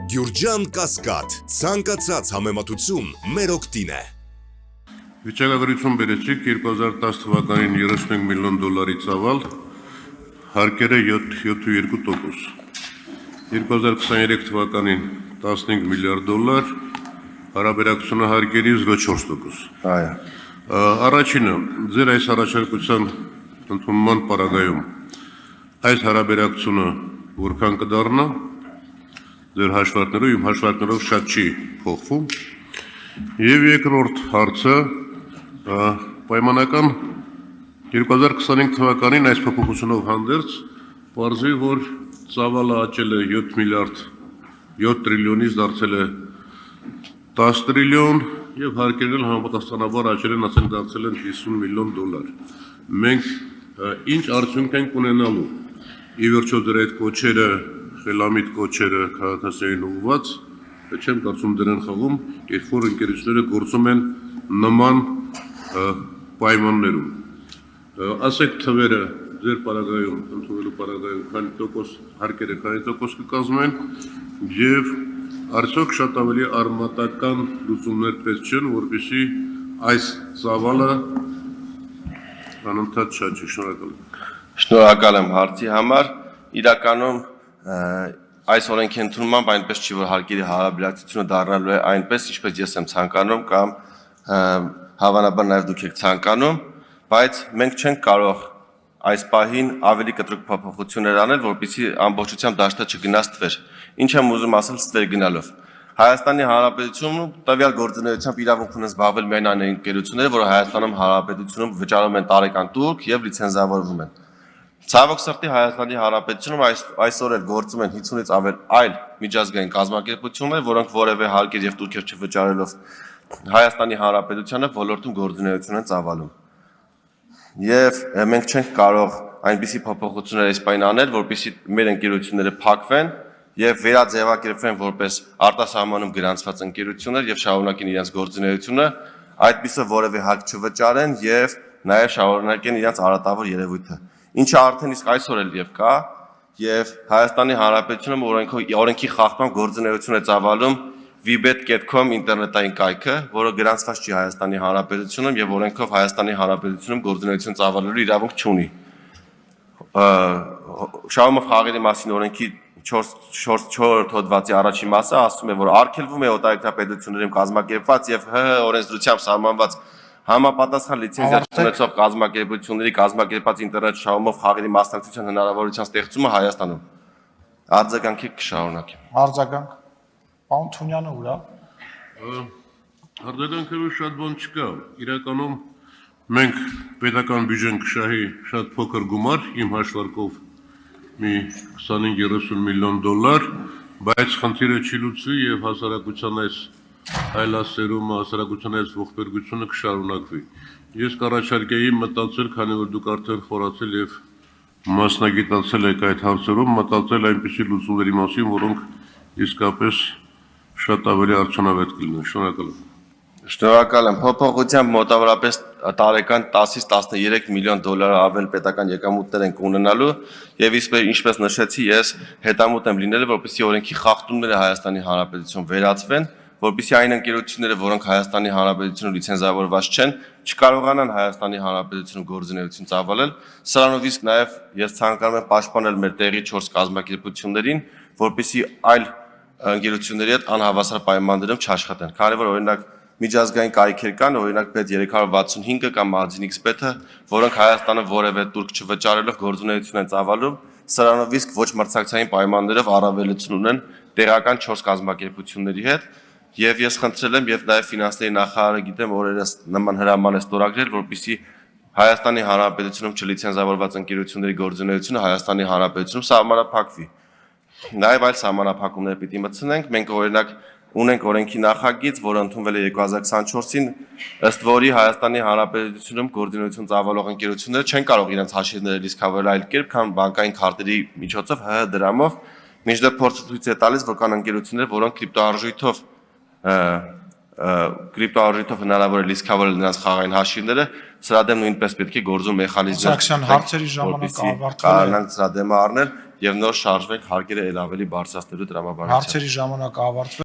Գյուրջան Կասկադ, ցանկացած համեմատություն մեր օգտին է։ Վիճակագրություն բերեցիք 2010 թվականին 35 միլիոն դոլարի ծավալ, հարկերը 7.2%, 2023 թվականին 15 միլիարդ դոլար, հարաբերակցությունը հարկերի 0.4%։ Առաջինը, ձեր այս առաջարկության ընդունման պարագայում այս հարաբերակցությունը որքան կդառնա, ձեր հաշվարկներով, իմ հաշվարկներով շատ չի փոխվում։ Եվ երկրորդ հարցը, պայմանական 2025 թվականին այս փոփոխությունով հանդերձ պարզվի, որ ծավալը աճել է 7 տրիլիոնից դարձել է 10 տրիլիոն եւ հարկերն էլ համապատասխանաբար աճել են, ասենք դարձել են 50 միլիոն դոլար։ Մենք ինչ արդյունք ենք ունենալու։ Ի վերջո դրա այդ կոչերը, խելամիտ կոչերը քաղաքացիային ուղղված, չեմ կարծում դրան խաղում, երբ որ ընկերությունները գործում են նման պայմաններում։ Ասեք թվերը ձեր պարագայում, ընդունելու պարագայում, քանի տոկոս հարկերը քանի տոկոս կկազմեն եւ արդյոք շատ ավելի արմատական լուծումներ պետք չեն, որպեսզի այս ծավալը անընդհատ շահի։ Շնորհակալ եմ։ Շնորհակալ եմ հարցի համար։ Իրականում այս օրենքի ընդունմամբ այնպես չի, որ հարկերի հարաբերակցությունը դառնալու է այնպես, ինչպես ես եմ ցանկանում կամ հավանաբար նաև դուք եք ցանկանում, բայց մենք չենք կարող այս պահին ավելի կտրուկ փոփոխություններ անել, որպեսզի ամբողջությամբ դաշտը չգնացվեր։ Ինչ եմ ուզում ասել ստվեր գնալով։ Հայաստանի Հանրապետությունում տվյալ գործունեությամբ իրավունք ունեն զբաղվել միայն այն ընկերությունները, որը Հայաստանում Հանրապետությունում վճարում են տարեկան տուրք եւ լիցենզավորվում են։ Ցավոք սրտի Հայաստանի Հանրապետությունում այսօր էլ գործում են 50-ից ավել այլ միջազգային կազմակերպություններ, որոնք որևէ հարկեր եւ տուրքեր չվճարելով Հայաստանի Հանրապետությանը ոլորտում գործունեություն են ծավալում։ Եվ մենք չենք կարող այնպիսի փոփոխություններ այս պայն անել, որպեսզի մեր ընկերությունները փակվեն եւ վերաձևակերպվեն որպես արտասահմանում գրանցված ընկերություններ եւ շարունակեն իրենց գործունեությունը, այդպիսով որևէ հարկ չվճարեն եւ նաեւ շարունակեն իրենց արատավոր երևույթը։ Ինչը արդեն իսկ այսօր էլ եւ կա, եւ Հայաստանի Հանրապետությունում օրենքի խախտման գործունեություն է ծավալում vibet.com ինտերնետային կայքը, որը գրանցված չի Հայաստանի Հանրապետությունում եւ օրենքով Հայաստանի Հանրապետությունում գործունեություն ծավալելու իրավունք չունի։ Շահումով խաղերի մասին օրենքի 4 հոդվածի առաջին մասը ասում է, որ արգելվում է օտարերկրապետություններում կազմակերպված եւ ՀՀ օրենսդրությամբ սահմանված համապատասխան լիցենզիա ունեցող կազմակերպությունների կազմակերպած ինտերնետ շահումով խաղերի մասնակցության հնարավորության ստեղծումը Հայաստանում։ Արձագանքի կշարունակեմ։ Արձագանք։ Պարոն Թունյանը ուր է։ Արձագանքելու շատ բան չկա։ Իրականում մենք պետական բյուջեն կշահի շատ փոքր գումար, իմ հաշվարկով մի 25-30 միլիոն դոլար, բայց խնդիրը չի լուծվի եւ հասարակության այս այլասերումը, հասարակության այս ողբերգությունը կշարունակվի։ Ես կառաջարկեի մտածել, քանի որ դուք արդեն խորացել եւ մասնագիտացել եք այդ հարցերում, մտածել այնպիսի լուծումների մասին, որոնք իսկապես շատ ավելի արդյունավետ կլինեն։ Շնորհակալ եմ։ Շնորհակալ եմ։ Փոփոխությամբ մոտավորապես տարեկան 10-ից 13 միլիոն դոլար ավել պետական եկամուտներ ենք ունենալու եւ ինչպես նշեցի, ես հետամուտ եմ լինելու, որպեսզի օրենքի խախտումները Հայաստանի Հանրապետությունում վերացվեն, որպեսզի այն ընկերությունները, որոնք Հայաստանի Հանրապետությունում լիցենզավորված չեն, չկարողանան Հայաստանի Հանրապետությունում գործունեություն ծավալել։ Սրանով իսկ նաեւ ես ցանկանում եմ պաշտպանել մեր տեղի 4 կազմակերպություններին, որպեսզի այլ ընկերությունների հետ անհավասար պայմաններում չաշխատեն։ Քանի որ օրինակ միջազգային կայքեր կան, օրինակ պետ 365-ը կամ Magazine X-Bet-ը, որոնք Հայաստանը որևէ տուրք չվճարելով գործունեություն են ծավալում, սրանով իսկ ոչ մրցակցային պայմաններով առավելություն ունեն տեղական 4 կազմակերպությունների հետ, եւ ես խնդրել եմ եւ նաեւ ֆինանսների նախարարը գիտեմ օրերս նման հրաման է ստորագրել, որպեսզի Հայաստանի Հանրապետությունում չլիցենզավորված ընկերությունների գործունեությունը Հայաստանի Հանրապետությունում սահմանափակվի։ Նաեւ այլ սահմանափակումներ պիտի մտցնենք, մենք օրինակ ունենք օրենքի նախագիծ, որը ընդունվել է 2024-ին, ըստ որի Հայաստանի Հանրապետությունում գործունեություն ծավալող ընկերությունները չեն կարող իրենց հաշիվները լիցքավորել այլ կերպ, քան բանկային քարտերի միջոցով ՀՀ դրամով, մինչդեռ փորձը ցույց է տալիս, որ կան ընկերություններ, որոնք կրիպտոարժույթով կրիպտոարժույթով հնարավոր է լիցքավորել նրանց խաղային հաշիվները, սրա դեմ նույնպես պետք է գործում մեխանիզմներ, Սարգսյան, հարցերի ժամանակը որպեսզի ավարտվել է։ կարողանանք սրա դեմը առնել եւ նոր շարժվենք հարկերը ել ավելի բարձրացնելու տրամաբանությամբ։ Հարցերի ժամանակը ավարտվել